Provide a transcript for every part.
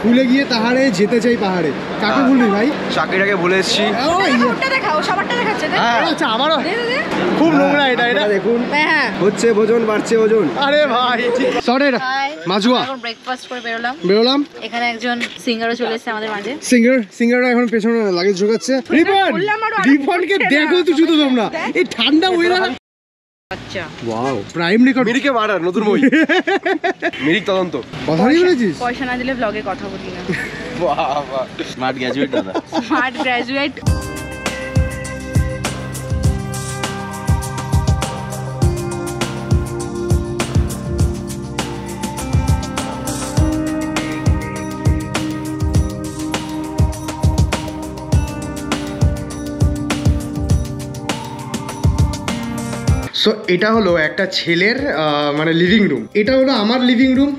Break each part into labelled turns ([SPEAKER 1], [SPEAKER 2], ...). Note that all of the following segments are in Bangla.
[SPEAKER 1] ভুলে গিয়ে তাহারে যেতে চাই পাহাড়ে। কাকে ভুলবি ভাই?
[SPEAKER 2] চাকরিটাকে ভুলে এসেছি।
[SPEAKER 1] আচ্ছা আমারও খুব নোংরা এটা এটা দেখুন হচ্ছে ভোজন বাড়ছে ওজন। আরে ভাই সরের মাজুয়া
[SPEAKER 3] এখন ব্রেকফাস্ট করে
[SPEAKER 1] বেরোলাম।
[SPEAKER 3] এখানে একজন সিঙ্গারও চলে এসেছে আমাদের মাঝে।
[SPEAKER 1] সিঙ্গাররা এখন পেছনে লাগেজ ঢোকাচ্ছে। রিপনকে দেখো তো শুধু তোমরা এই ঠান্ডা ওয়েদার। আচ্ছা ওয়াও প্রাইম রেকর্ড
[SPEAKER 2] মিরিকে মারার নতুন বই মিরিক তদন্ত
[SPEAKER 1] কথাই বলেছিস।
[SPEAKER 3] পয়সা না দিলে ব্লগে কথা বলি না।
[SPEAKER 2] বাবা স্মার্ট গ্র্যাজুয়েট দাদা
[SPEAKER 3] স্মার্ট গ্র্যাজুয়েট।
[SPEAKER 1] সো এটা হলো একটা ছেলের মানে লিভিং রুম। এটা হলো আমার লিভিং রুম।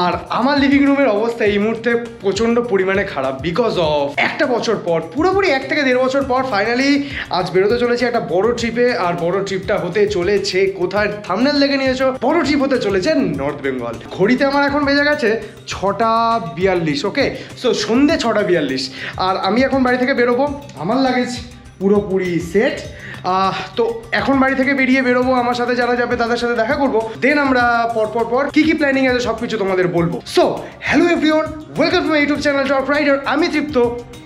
[SPEAKER 1] আর আমার লিভিং রুমের অবস্থা এই মুহূর্তে প্রচণ্ড পরিমাণে খারাপ বিকজ অফ একটা বছর পর, পুরোপুরি 1 থেকে 1.5 বছর পর ফাইনালি আজ বেরোতে চলেছে একটা বড় ট্রিপে। আর বড় ট্রিপটা হতে চলেছে কোথায়? থাম্বনেল দেখে নিয়েছো, বড় ট্রিপ হতে চলেছে নর্থ বেঙ্গল। ঘড়িতে আমার এখন বেজে গেছে 6:42। ওকে, সো সন্ধ্যে 6:42। আর আমি এখন বাড়ি থেকে বেরোবো। আমার লাগেজ পুরোপুরি সেট। তো এখন বাড়ি থেকে বেরোবো। আমার সাথে যারা যাবে তাদের সাথে দেখা করবো। দেন আমরা পর কি প্ল্যানিং আছে সব কিছু তোমাদের বলবো। So hello everyone, welcome to my YouTube channel top rider. আমি তৃপ্ত,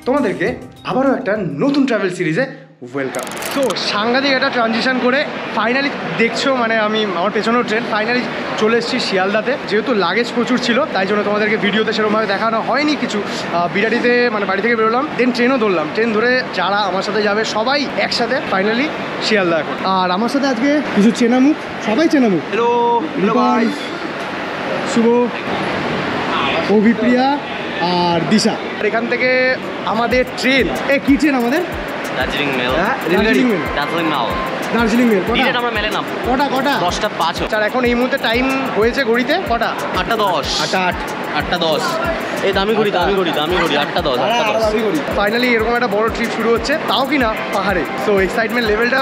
[SPEAKER 1] তোমাদেরকে আবারও একটা নতুন ট্রাভেল সিরিজে ওয়েলকাম। তো সাংঘাতিক একটা ট্রানজিশন করে ফাইনালি দেখছো, মানে আমি আমার পেছনেও ট্রেন ফাইনালি চলে এসেছি শিয়ালদাতে। যেহেতু লাগেজ প্রচুর ছিল তাই জন্য তোমাদেরকে ভিডিওতে সেরকমভাবে দেখানো হয়নি কিছু। বিরাটিতে মানে বাড়ি থেকে বেরোলাম, দেন ট্রেনও ধরলাম। ট্রেন ধরে যারা আমার সাথে যাবে সবাই একসাথে ফাইনালি শিয়ালদা এখন। আর আমার সাথে আজকে কিছু চেনা মুখ, সবাই চেনা মুখ।
[SPEAKER 2] হ্যালো
[SPEAKER 1] রিপন, শুভ, অভিপ্রিয়া আর দিশা। আর এখান থেকে আমাদের ট্রেন, কি ট্রেন আমাদের?
[SPEAKER 4] Darjeeling mail.
[SPEAKER 1] Darjeeling mail. Darjeeling mail.
[SPEAKER 4] আমরা মেলে নাম
[SPEAKER 1] কটা
[SPEAKER 4] 10:05।
[SPEAKER 1] আর এখন এই মুহূর্তে টাইম হয়েছে ঘড়িতে কটা?
[SPEAKER 4] 8:10। 8:10। এই দামি ঘড়ি 8:10।
[SPEAKER 1] ফাইনালি এরকম একটা বড় ট্রিপ শুরু হচ্ছে, তাও কিনা পাহাড়ে। সো এক্সাইটমেন্ট লেভেলটা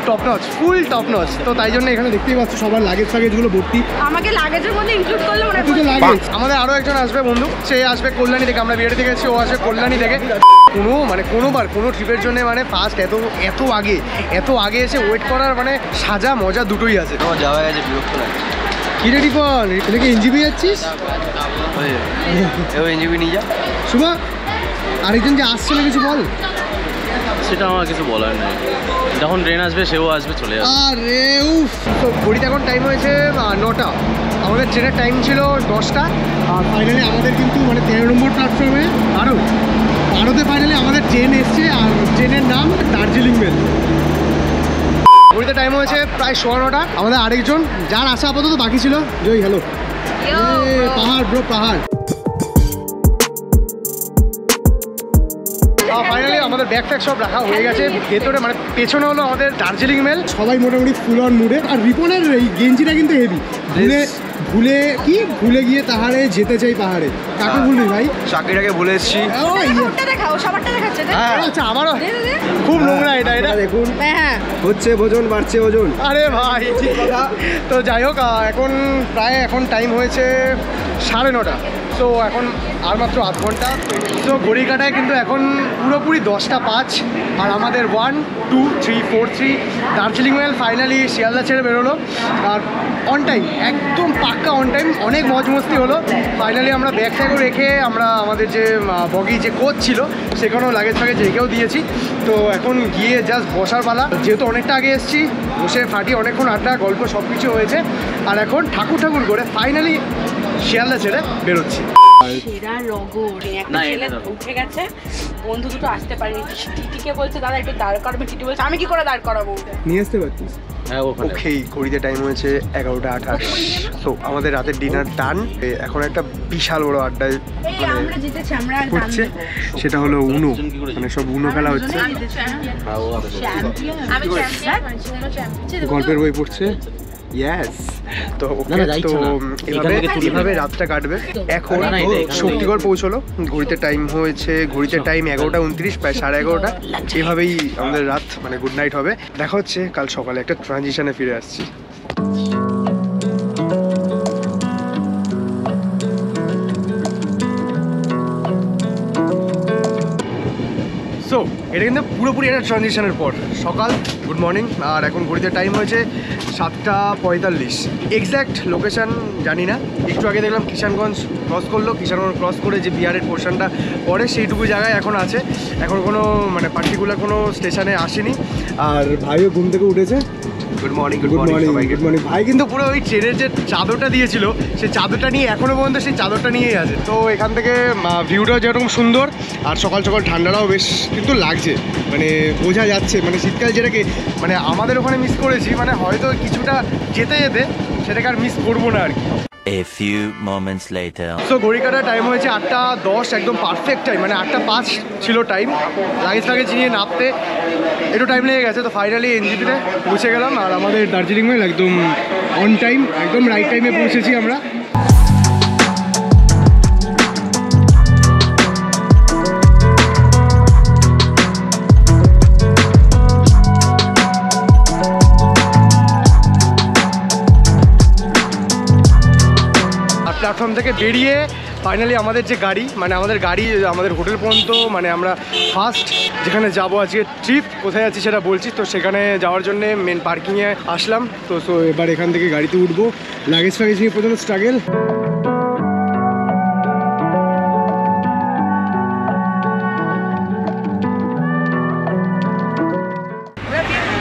[SPEAKER 1] top notch, full top notch. তো তাই জন্য এখানে দেখতেই পাচ্ছ সবার লাগেজগুলো ভর্তি।
[SPEAKER 3] আমাকে লাগেজের মধ্যে ইনক্লুড করলে মনে
[SPEAKER 1] হয়। আমাদের আরো একজন আসবে বন্ধু, সে আসবে কল্যাণী থেকে। আমরা বিয়েতে গেছি, ও আসবে কল্যাণী থেকে। কোনোবার কোনো ট্রিপের জন্য মানে ফার্স্ট এত আগে এসে ওয়েট করার মানে সাজা মজা দুটোই আছে।
[SPEAKER 4] আমার যাওয়া গেছে, বিরক্ত লাগে।
[SPEAKER 1] কি রে রিপন, এটা কি এনজিপি যাচ্ছিস?
[SPEAKER 4] এনজিপি নিয়ে যা।
[SPEAKER 1] শুভা, আরেকজন যে আসছে না কিছু বল।
[SPEAKER 4] সেটা আমার কিছু বলার নেই, যখন ট্রেন আসবে সেও আসবে, চলে যাবে।
[SPEAKER 1] আরে উফ। তো ঘড়িতে এখন টাইম হয়েছে 9টা। আমাদের ট্রেনের টাইম ছিল 10টা। আর ফাইনালি আমাদের কিন্তু মানে 13 নম্বর প্ল্যাটফর্মে ভারতে ফাইনালি আমাদের ট্রেন এসছে। আর ট্রেনের নাম দার্জিলিং মেল। ঘড়িতে টাইম হয়েছে প্রায় 9:15। আমাদের আরেকজন যার আসা আপাতত বাকি ছিল, জয় হ্যালো। পাহাড় ব্রো, পাহাড়। ফাইনালি আমাদের ব্যাগ ট্যাগ সব রাখা হয়ে গেছে ভেতরে, মানে পেছনে হলো আমাদের দার্জিলিং মেল। সবাই মোটামুটি ফুল অন মুডে। আর রিপনের এই গেঞ্জিটা কিন্তু হেভি। ভুলে গিয়ে তাহারে যেতে চাই পাহাড়ে। কাকে ভুলবি ভাই?
[SPEAKER 2] চাকরিটাকে ভুলে এসেছি।
[SPEAKER 1] আচ্ছা আমারও খুব নোংরা এটা এটা দেখুন হচ্ছে ভোজন বাড়ছে ওজন। আরে ভাই ঠিক কথা। তো যাই হোক, এখন টাইম হয়েছে 9:30। তো এখন আর মাত্র আধ ঘন্টা। তো ঘড়ি কাটায় কিন্তু এখন পুরোপুরি 10:05। আর আমাদের 1 2 3 4 3 দার্জিলিং মেল ফাইনালি শিয়ালদা ছেড়ে বেরোলো। আর অন টাইম, একদম পাক্কা অন টাইম। অনেক মজ মস্তি হলো। ফাইনালি আমরা ব্যাগ ট্যাগও রেখে আমরা আমাদের যে বগি যে কোচ ছিল সেখানেও লাগেজ ফাগেজ রেখেও দিয়েছি। তো এখন গিয়ে জাস্ট বসার পালা। যেহেতু অনেকটা আগে এসেছি, বসে ফাটি অনেকক্ষণ আড্ডা গল্প সব কিছু হয়েছে। আর এখন ঠাকুর করে ফাইনালি শিয়ালদা ছেড়ে বেরোচ্ছি।
[SPEAKER 3] উঠে গেছে, বন্ধু দুটো আসতে পারেনি। টিটিকে বলছে দাদা একটু দাঁড় করাবে। টিটি বলছে আমি কি করে দাঁড় করাবো?
[SPEAKER 1] নিয়ে আসতে পারতিস।
[SPEAKER 2] ওকে, ঘড়িতে টাইম হয়েছে 11:28। তো আমাদের রাতের ডিনার ডান। এখন একটা বিশাল বড় আড্ডায় হচ্ছে, সেটা হলো উনো, মানে সব উনো খেলা হচ্ছে। গল্পের বই পড়ছে। ইয়েস। তো এভাবে রাতটা কাটবে। এখন শক্তিগড় পৌঁছলো। ঘড়িতে টাইম 11:29, প্রায় 11:30। এভাবেই আমাদের রাত মানে গুড নাইট হবে। দেখা হচ্ছে কাল সকালে একটা ট্রানজিশনে ফিরে আসছি। সো এটা কিন্তু পুরোপুরি একটা ট্রানজিশনের পর সকাল, গুড মর্নিং। আর এখন ঘড়িতে টাইম হয়েছে 7:45। এক্স্যাক্ট লোকেশান জানি না, একটু আগে দেখলাম কিষানগঞ্জ ক্রস করলো, কিষানগঞ্জ ক্রস করে যে বিহারের পোর্শনটা পরে সেইটুকু জায়গায় এখন আছে। এখন কোনো মানে পার্টিকুলার কোনো স্টেশনে আসেনি। আর ভাইও ঘুম থেকে উঠেছে। Good morning, good morning, good morning. ভাই কিন্তু পুরো ওই ট্রেনের যে চাদরটা দিয়েছিল সেই চাদরটা নিয়ে এখনো পর্যন্ত সেই চাদরটা নিয়েই আছে। তো এখান থেকে ভিউটাও যেরকম সুন্দর, আর সকাল সকাল ঠান্ডাটাও বেশ কিন্তু লাগছে, মানে বোঝা যাচ্ছে মানে শীতকাল যেটাকে মানে আমাদের ওখানে মিস করেছি, মানে হয়তো কিছুটা যেতে যেতে সেটাকে আর মিস করবো না আর কি।
[SPEAKER 5] A few moments later.
[SPEAKER 2] So ঘড়ি কাটার টাইম হয়েছে 8:10, একদম পারফেক্ট টাইম, মানে 8:05 ছিল টাইম। লাগেজ নিয়ে নামতে একটু টাইম লেগে গেছে। তো ফাইনালি এনজিপিতে পৌঁছে গেলাম, আর আমাদের দার্জিলিং মেল একদম অন টাইম, একদম রাইট টাইমে পৌঁছেছি আমরা। প্ল্যাটফর্ম থেকে বেরিয়ে ফাইনালি আমাদের যে গাড়ি, মানে আমাদের হোটেল পর্যন্ত, মানে আমরা ফার্স্ট যেখানে যাবো আজকে ট্রিপ, কোথায় আছি সেটা বলছি। তো সেখানে যাওয়ার জন্য মেন পার্কিংয়ে আসলাম। তো সো এবার এখান থেকে গাড়িতে উঠবো, লাগেজ নিয়ে প্রথমে স্ট্রাগল।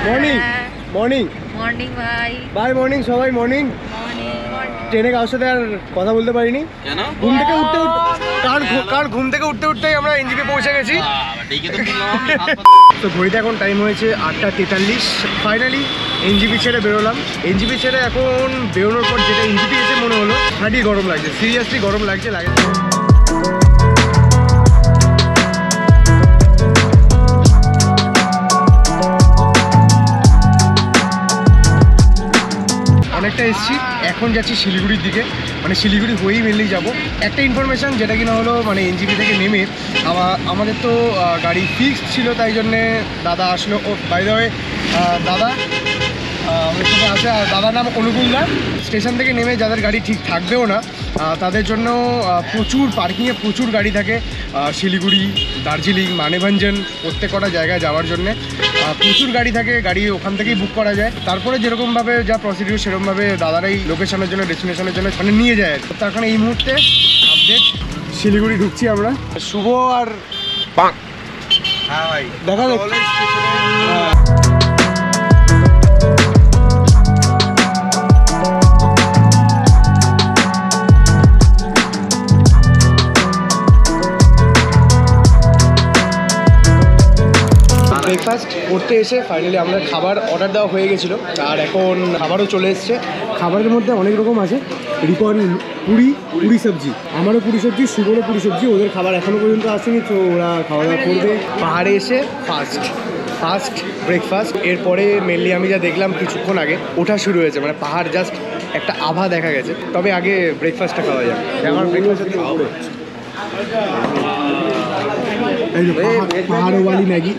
[SPEAKER 2] মর্নিং মর্নিং
[SPEAKER 3] মর্নিং ভাই।
[SPEAKER 2] বাই মর্নিং সবাই, মর্নিং। ট্রেনে কারোর সাথে আর কথা বলতে পারিনি, ঘুম থেকে উঠতে কারণ ঘুম থেকে উঠতেই আমরা এনজিপি পৌঁছে গেছি। তো ঘড়িতে এখন টাইম হয়েছে 8:43। ফাইনালি এনজিপি ছেড়ে বেরোলাম। এনজিপি ছেড়ে এখন বেরোনোর পর যেটা এনজিপি এসে মনে হলো হাঁটি গরম লাগছে, সিরিয়াসলি গরম লাগছে। অনেকটা এসছি, এখন যাচ্ছি শিলিগুড়ির দিকে, মানে শিলিগুড়ি হয়েই মেনলি যাবো। একটা ইনফরমেশান যেটা কিনা হলো, মানে এনজিপি থেকে নেমে আমাদের তো গাড়ি ফিক্সড ছিল, তাই জন্যে দাদা আসলো। ও বাই দ্য ওয়ে দাদা আমাদের সাথে আছে, আর দাদার নাম অনুকূলদা। স্টেশন থেকে নেমে যাদের গাড়ি ঠিক থাকবেও না তাদের জন্য প্রচুর পার্কিংয়ে প্রচুর গাড়ি থাকে, শিলিগুড়ি, দার্জিলিং, মানেভঞ্জন প্রত্যেক কটা জায়গায় যাওয়ার জন্যে প্রচুর গাড়ি থাকে। গাড়ি ওখান থেকেই বুক করা যায়। তারপরে যেরকমভাবে যা প্রসিডিউর সেরকমভাবে দাদারাই লোকেশনের জন্য, ডেস্টিনেশনের জন্য মানে নিয়ে যায়। তার কারণে এই মুহূর্তে আপডেট শিলিগুড়ি ঢুকছি আমরা। শুভ আর দেখা যাক। ব্রেকফাস্ট করতে এসে ফাইনালি আমাদের খাবার অর্ডার দেওয়া হয়ে গেছিলো, আর এখন খাবারও চলে এসছে। খাবারের মধ্যে অনেক রকম আছে, রিপন পুরি সবজি, আমারও পুরি সবজি, শুভরও পুরি সবজি। ওদের খাবার এখনও পর্যন্ত আসেনি, তো ওরা খাওয়া দাওয়া করবে। পাহাড়ে এসে ফার্স্ট ব্রেকফাস্ট। এরপরে মেনলি আমি যা দেখলাম কিছুক্ষণ আগে ওঠা শুরু হয়েছে, মানে পাহাড় জাস্ট একটা আভা দেখা গেছে। তবে আগে ব্রেকফাস্টটা খাওয়া যাবে। আমার ব্রেকফাস্ট পাহাড়ওয়ালি ম্যাগি।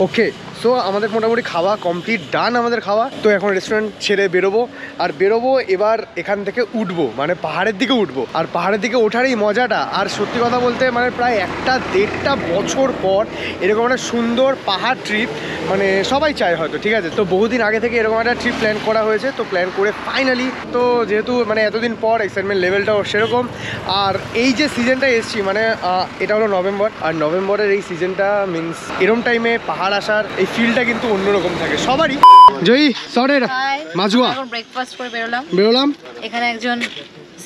[SPEAKER 2] ওকে, সো আমাদের মোটামুটি খাওয়া কমপ্লিট, ডান আমাদের খাওয়া। তো এখন রেস্টুরেন্ট ছেড়ে বেরোবো, আর বেরোবো এবার এখান থেকে উঠবো, মানে পাহাড়ের দিকে উঠবো। আর পাহাড়ের দিকে ওঠার এই মজাটা, আর সত্যি কথা বলতে মানে প্রায় 1-1.5 বছর পর এরকম একটা সুন্দর পাহাড় ট্রিপ মানে সবাই চায় হয়তো, ঠিক আছে। তো বহুদিন আগে থেকে এরকম একটা ট্রিপ প্ল্যান করা হয়েছে। তো প্ল্যান করে ফাইনালি, তো যেহেতু মানে এতদিন পর এক্সাইটমেন্ট লেভেলটাও সেরকম। আর এই যে সিজনটা এসছি, মানে এটা হলো নভেম্বর, আর নভেম্বরের এই সিজনটা মিনস এরম টাইমে পাহাড় আসার এই ফিলটা কিন্তু অন্যরকম থাকে সবারই। জয়ী সরের মাজুয়া
[SPEAKER 3] এখন ব্রেকফাস্ট করে
[SPEAKER 2] বেরোলাম।
[SPEAKER 3] এখানে একজন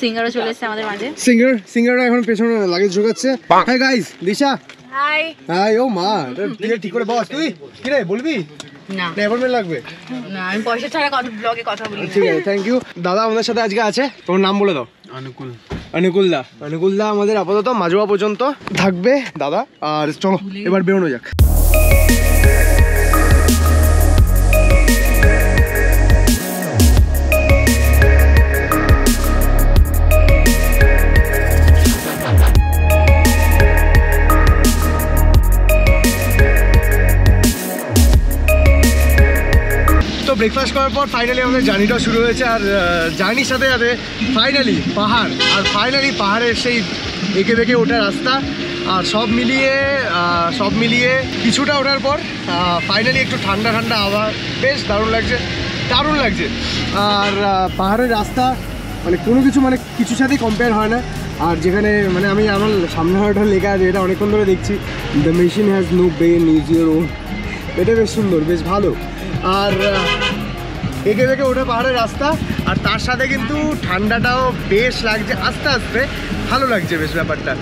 [SPEAKER 3] সিঙ্গারও চলে এসেছে আমাদের মাঝে।
[SPEAKER 2] সিঙ্গাররা এখন পেছনে লাগেজ ঢোকাচ্ছে। হাই গাইস, দিশা
[SPEAKER 3] হাই।
[SPEAKER 2] হাই। ও মা, ঠিক করে বস। তুই কি রে বলবি?
[SPEAKER 3] না
[SPEAKER 2] অ্যাপয়েন্টমেন্ট লাগবে
[SPEAKER 3] না, আমি পয়সা ছাড়া ব্লগে কথা বলি।
[SPEAKER 2] ঠিক আছে, থ্যাংক ইউ। দাদা আমাদের সাথে আজকে আছে, তোমার নাম বলে দাও। অনুকূলদা আমাদের আপাতত মাজুয়া পর্যন্ত থাকবে দাদা। আর চলো এবার বেরোনো যাক। ব্রেকফাস্ট করার পর ফাইনালি আমাদের জার্নিটা শুরু হয়েছে। আর জার্নির সাথে সাথে ফাইনালি পাহাড়, আর ফাইনালি পাহাড়ের সেই
[SPEAKER 1] এঁকে বেঁকে ওঠা রাস্তা, আর সব মিলিয়ে কিছুটা ওঠার পর ফাইনালি একটু ঠান্ডা ঠান্ডা আবহাওয়া, বেশ দারুণ লাগছে। আর পাহাড়ের রাস্তা মানে কোনো কিছু মানে কিছুর সাথেই কম্পেয়ার হয় না। আর যেখানে মানে আমি আমার সামনে হয়তো লেখা আছে, এটা অনেকক্ষণ ধরে দেখছি, the machine has no brain is your own. এটা বেশ সুন্দর, বেশ ভালো। আর এঁকে বেঁকে ওঠা পাহাড়ের রাস্তা, আর তার সাথে কিন্তু ঠান্ডাটাও বেশ লাগছে, আস্তে আস্তে ভালো লাগছে বেশ ব্যাপারটা।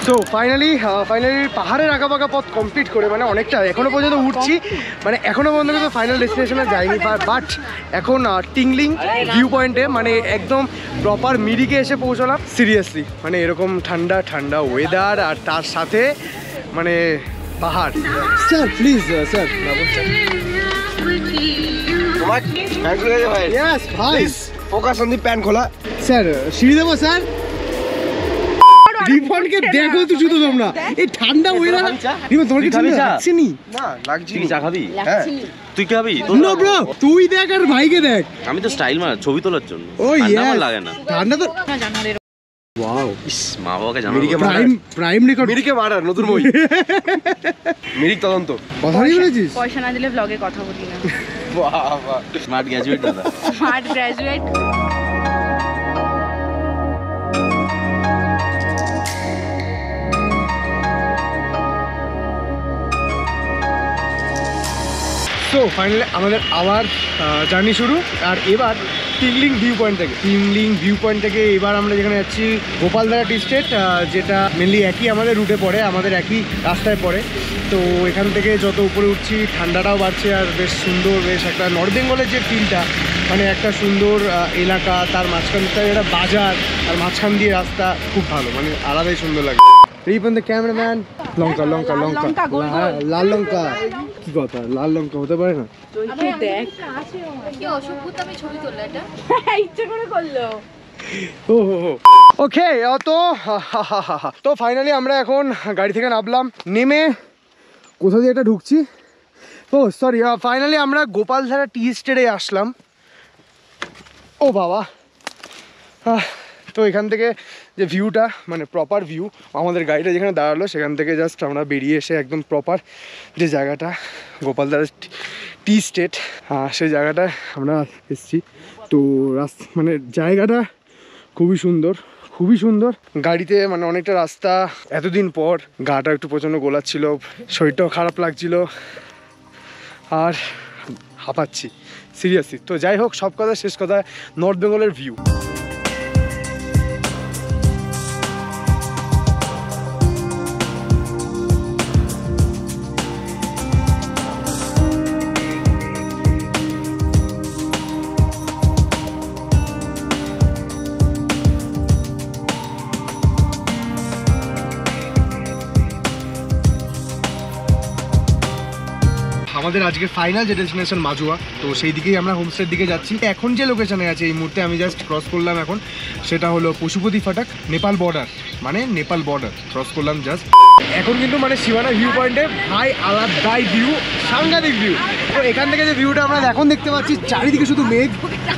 [SPEAKER 1] তো ফাইনালি পাহাড়ের আঁকাবাঁকা পথ কমপ্লিট করে মানে অনেকটা এখনো পর্যন্ত উঠছি, মানে এখনো পর্যন্ত কিন্তু ফাইনাল ডেস্টিনেশনে যাইনি, বাট এখন টিংলিং ভিউ পয়েন্টে মানে একদম প্রপার মিরিকে এসে পৌঁছলাম। সিরিয়াসলি মানে এরকম ঠান্ডা ঠান্ডা ওয়েদার, আর তার সাথে মানে পাহাড়। Sir please sir
[SPEAKER 2] focus on the pan খোলা।
[SPEAKER 1] স্যার সিঁড়ি দেবো স্যার? রিফন্ডকে দেখো তো শুধু তোমরা, এই ঠান্ডা ওয়েদার। রিফন্ড তোমার কি ঠান্ডা লাগছে নি?
[SPEAKER 2] না লাগছে।
[SPEAKER 4] তুই চা খাবি?
[SPEAKER 2] হ্যাঁ
[SPEAKER 4] তুই কি খাবি?
[SPEAKER 1] নো ব্রো, তুই দেখ আর ভাইকে দেখ।
[SPEAKER 4] আমি তো স্টাইল মার ছবি তোলার জন্য।
[SPEAKER 1] ও
[SPEAKER 4] আমার লাগে না
[SPEAKER 1] ঠান্ডা তো।
[SPEAKER 4] ওয়াও, ইস মা বাবাকে জানো।
[SPEAKER 1] প্রাইম রেকর্ড
[SPEAKER 2] মিরিকে মারার নতুন বই। মিরিক তদন্ত।
[SPEAKER 1] কথা বলি বলেছিস?
[SPEAKER 3] পয়সা না দিলে ব্লগে কথা বলি না।
[SPEAKER 2] বাবা
[SPEAKER 4] স্মার্ট গ্র্যাজুয়েট দাদা।
[SPEAKER 3] Smart graduate.
[SPEAKER 1] তো ফাইনালি আমাদের আবার জার্নি শুরু। আর এবার টিংলিং ভিউ পয়েন্ট থেকে এবার আমরা যেখানে যাচ্ছি গোপালধারা টি স্টেট, যেটা মেনলি একই আমাদের রুটে পড়ে, আমাদের একই রাস্তায় পড়ে। তো এখান থেকে যত উপরে উঠছি ঠান্ডাটাও বাড়ছে, আর বেশ সুন্দর, বেশ একটা নর্থ বেঙ্গলের যে ফিলটা, মানে একটা সুন্দর এলাকা, তার মাঝখানটা একটা বাজার, আর মাঝখান দিয়ে রাস্তা, খুব ভালো, মানে আলাদাই সুন্দর লাগে। Ripon the cameraman. লঙ্কা লাল লঙ্কা। কি কথা, লাল লঙ্কা হতে পারে না?
[SPEAKER 3] দেখ
[SPEAKER 6] কি অসভ্যতা, আমি ছবি তুললো এটা
[SPEAKER 3] ইচ্ছে করে করলো।
[SPEAKER 1] ওকে, তো ফাইনালি আমরা এখন গাড়ি থেকে নামলাম, নেমে কোথা দিয়ে একটা ঢুকছি। ও সরি, ফাইনালি আমরা গোপালধারা টি স্টেটে আসলাম। ও বাবা, তো এখান থেকে যে ভিউটা মানে প্রপার ভিউ, আমাদের গাড়িটা যেখানে দাঁড়ালো সেখান থেকে জাস্ট আমরা বেরিয়ে এসে একদম প্রপার যে জায়গাটা গোপালধারা টি স্টেট, সেই জায়গাটায় আমরা এসেছি। তো মানে জায়গাটা খুবই সুন্দর। গাড়িতে মানে অনেকটা রাস্তা, এতদিন পর গাটা একটু প্রচণ্ড গোলাচ্ছিল, শরীরটাও খারাপ লাগছিল, আর হাঁপাচ্ছি সিরিয়াসলি। তো যাই হোক, সব কথা শেষ কথা, নর্থ বেঙ্গলের ভিউ। আমাদের আজকে ফাইনাল যে ডেস্টিনেশন মাজুয়া, তো সেই দিকেই আমরা হোমস্টের দিকে যাচ্ছি। এখন যে লোকেশনে আছে এই মুহূর্তে আমি জাস্ট ক্রস করলাম, এখন সেটা হলো পশুপতি ফাটাক, নেপাল বর্ডার ক্রস করলাম জাস্ট এখন। কিন্তু মানে সীমানা ভিউ পয়েন্টে ভাই আলাদাই ভিউ, সাংঘাতিক ভিউ। তো এখান থেকে যে ভিউটা আমরা এখন দেখতে পাচ্ছি, চারিদিকে শুধু মেঘ,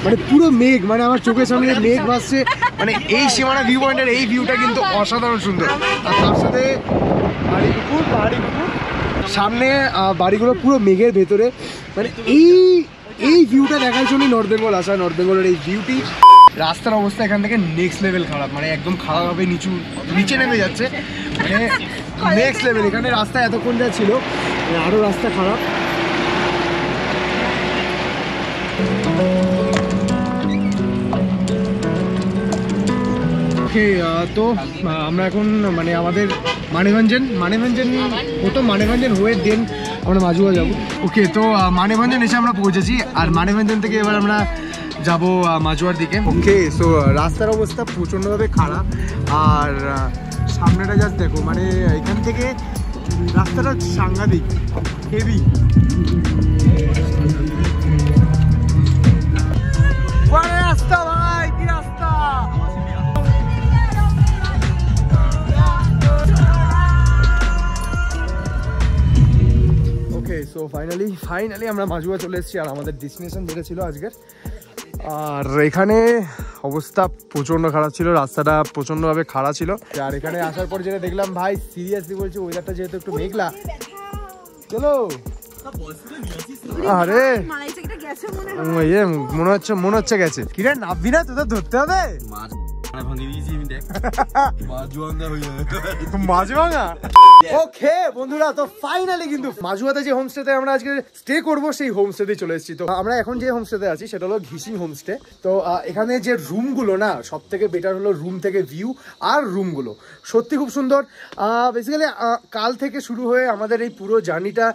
[SPEAKER 1] মানে পুরো মেঘ, মানে আমার চোখের সামনে মেঘ ভাসছে। মানে এই সীমানা ভিউ পয়েন্টের এই ভিউটা কিন্তু অসাধারণ সুন্দর। আর তার সাথে পাহাড়ি পুকুর, সামনে বাড়িগুলো পুরো মেঘের ভেতরে। মানে এই ভিউটা দেখার জন্যই নর্থ বেঙ্গল আসা, নর্থ বেঙ্গলের এই ভিউটি। রাস্তার অবস্থা এখান থেকে নেক্সট লেভেল খারাপ, মানে একদম খারাপভাবে নিচে নেমে যাচ্ছে, মানে নেক্সট লেভেল। এখানে রাস্তা এতক্ষণ যা ছিল আরও রাস্তা খারাপ। ওকে, তো আমরা এখন মানে আমাদের মানেভঞ্জন প্রথম মানেভঞ্জন হয়ে দেন আমরা মাজুয়া যাব। ওকে, তো মানেভঞ্জন এসে আমরা পৌঁছেছি, আর মানেভঞ্জন থেকে এবার আমরা যাব মাজুয়ার দিকে। ওকে, সো রাস্তার অবস্থা প্রচণ্ডভাবে খারাপ, আর সামনেটা জাস্ট দেখো, মানে এখান থেকে রাস্তাটা সাংঘাতিক হেভি। রাস্তা ভাই, কি রাস্তা!
[SPEAKER 2] ফাইনালি আমরা মাজুয়া চলে এসেছি, আর আমাদের ডেস্টিনেশন যেটা ছিল আজকের। আর এখানে অবস্থা প্রচণ্ড খারাপ ছিল, রাস্তাটা প্রচণ্ডভাবে খারাপ ছিল। আর এখানে আসার পর যেটা দেখলাম ভাই, সিরিয়াসলি বলছি, ওয়েদারটা যেহেতু একটু মেঘলা, চলো আরে মনে হচ্ছে গেছে। কিরে নাববি না, তোদের ধরতে হবে মাছভাঙা। ওকে বন্ধুরা, তো ফাইনালি কিন্তু মাজুয়াতে যে হোমস্টেতে আমরা আজকে স্টে করবো সেই হোমস্টেতে চলে এসেছি। তো আমরা এখন যে হোমস্টেতে আছি সেটা হলো ঘিসিং হোমস্টে। তো এখানে যে রুমগুলো না, সব থেকে বেটার হলো রুম থেকে ভিউ আর রুমগুলো সত্যি খুব সুন্দর। বেসিক্যালি কাল থেকে শুরু হয়ে আমাদের এই পুরো জার্নিটা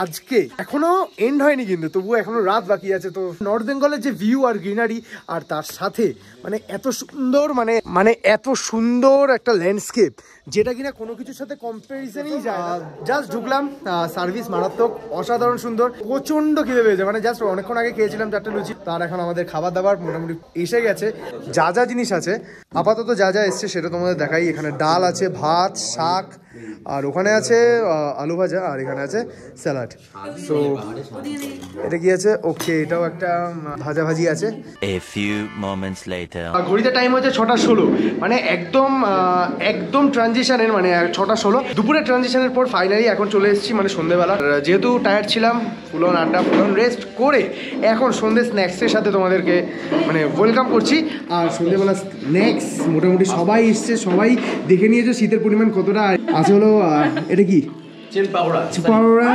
[SPEAKER 2] আজকে এখনো এন্ড হয়নি, কিন্তু তবুও এখনো রাত বাকি আছে। তো নর্থ বেঙ্গলের যে ভিউ আর গ্রিনারি, আর তার সাথে মানে এত সুন্দর মানে এত সুন্দর একটা ল্যান্ডস্কেপ, যেটা কিনা কোনো কিছুর সাথে কম্পারিজনই যায় না। জাস্ট ঢুকলাম, সার্ভিস মারাত্মক, অসাধারণ সুন্দর, প্রচন্ড খিদে পেয়েছে। মানে জাস্ট অনেকক্ষণ আগে খেয়েছিলাম 4টে লুচি, তার এখন আমাদের খাবার দাবার মোটামুটি এসে গেছে। যা যা জিনিস আছে আপাতত যা যা এসছে সেটা তোমাদের দেখাই। এখানে ডাল আছে, ভাত, শাক, আর ওখানে আছে আলু ভাজা, আর এখানে আছে স্যালাড। সো এটা কি আছে? ওকে, এটাও একটা ভাজি আছে।
[SPEAKER 5] A few moments later.
[SPEAKER 1] ঘড়িতে টাইম হচ্ছে 6:16, মানে একদম ট্রানজিশনের, মানে 6:16 দুপুরে ট্রানজিশনের পর ফাইনালি এখন চলে এসেছি মানে সন্ধ্যেবেলা। যেহেতু টায়ার্ড ছিলাম, ফুল অন আড্ডা, ফুল অন রেস্ট করে এখন সন্ধ্যে স্ন্যাক্সের সাথে তোমাদেরকে মানে ওয়েলকাম করছি। আর সন্ধ্যেবেলা স্ন্যাক্স মোটামুটি সবাই এসছে, সবাই দেখে নিয়েছে শীতের পরিমাণ কতটা আছে। হলো এটা কি? পাকোড়া,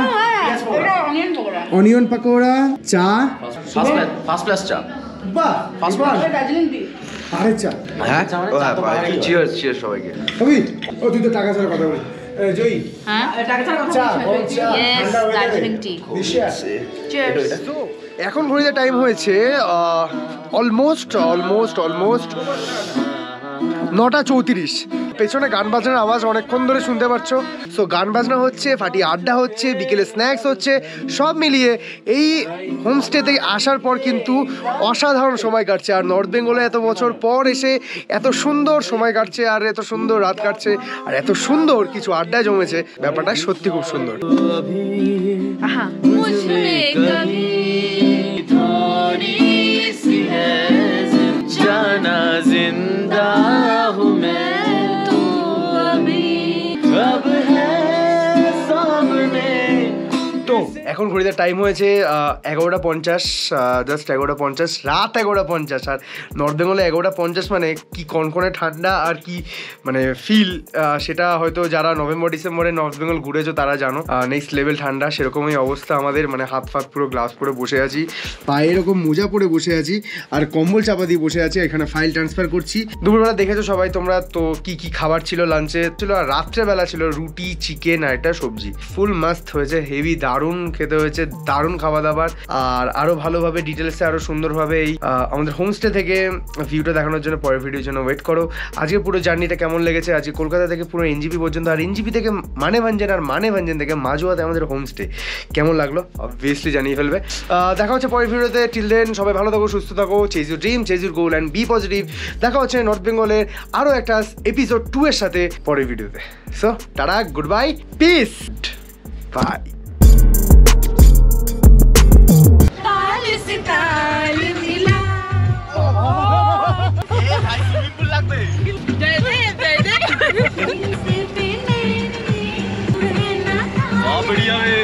[SPEAKER 1] অনিয়ন পাকোড়া, চা,
[SPEAKER 4] ফার্স্ট ক্লাস চা।
[SPEAKER 1] বাহ, আরে চা।
[SPEAKER 2] হ্যাঁ, চিয়ার্স সবাইকে।
[SPEAKER 1] ও তুই তো টাকা ছাড়া কথা বলি। জয়ী,
[SPEAKER 6] হ্যাঁ
[SPEAKER 1] চা, চা,
[SPEAKER 6] দার্জিলিং টি।
[SPEAKER 1] এখন ঘড়িতে টাইম হয়েছে অলমোস্ট 9:34। পেছনে গান বাজনার আওয়াজ অনেকক্ষণ ধরে শুনতে পাচ্ছ। সো গান বাজনা হচ্ছে, ফাটিয়ে আড্ডা হচ্ছে, বিকেলে স্ন্যাক্স হচ্ছে, সব মিলিয়ে এই হোমস্টেতে আসার পর কিন্তু অসাধারণ সময় কাটছে। আর নর্থ বেঙ্গলে এত বছর পর এসে এত সুন্দর সময় কাটছে, আর এত সুন্দর রাত কাটছে, আর এত সুন্দর কিছু আড্ডা জমেছে, ব্যাপারটা সত্যি খুব সুন্দর।
[SPEAKER 4] जाना जिंदा हूँ मैं, तू अभी अब है सामने।
[SPEAKER 1] তো এখন ঘড়িতে টাইম হয়েছে 11:50, জাস্ট 11:50, রাত 11:50। আর নর্থ বেঙ্গলে 11:50 মানে কি কনকনে ঠান্ডা আর কি মানে ফিল, সেটা হয়তো যারা নভেম্বর ডিসেম্বরে নর্থ বেঙ্গল ঘুরেছো তারা জানো। নেক্সট লেভেল ঠান্ডা, সেরকমই অবস্থা আমাদের। মানে হাত ফাত পুরো গ্লাভস পরে বসে আছি, পায়ে এরকম মোজা পরে বসে আছি, আর কম্বল চাপা দিয়ে বসে আছি। এখানে ফাইল ট্রান্সফার করছি। দুপুরবেলা দেখেছো সবাই তোমরা তো কি খাবার ছিল লাঞ্চে ছিল, আর রাত্রেবেলা ছিল রুটি, চিকেন আর একটা সবজি। ফুল মাস্ত হয়েছে, হেভি দারুণ খেতে হয়েছে, দারুণ খাওয়া দাবার। আর আরো ভালোভাবে ডিটেলসে আরো সুন্দরভাবে এই আমাদের হোমস্টে থেকে ভিউটা দেখানোর জন্য পরের ভিডিওর জন্য ওয়েট করো। আজকে পুরো জার্নিটা কেমন লেগেছে, আজকে কলকাতা থেকে পুরো এনজিপি পর্যন্ত, আর এনজিপি থেকে মানেভাঞ্জন, আর মানেভাঞ্জন থেকে মাজুয়াতে আমাদের হোমস্টে কেমন লাগলো অবভিয়াসলি জানিয়ে ফেলবে। দেখা হচ্ছে পরের ভিডিওতে। টিল দেন সবাই ভালো থাকো, সুস্থ থাকো, chase your dream, chase your goal and be positive. দেখা হচ্ছে নর্থ বেঙ্গলের আরও একটা এপিসোড 2 এর সাথে পরের ভিডিওতে। So tata, goodbye, peace, bye.
[SPEAKER 4] बढ़िया है।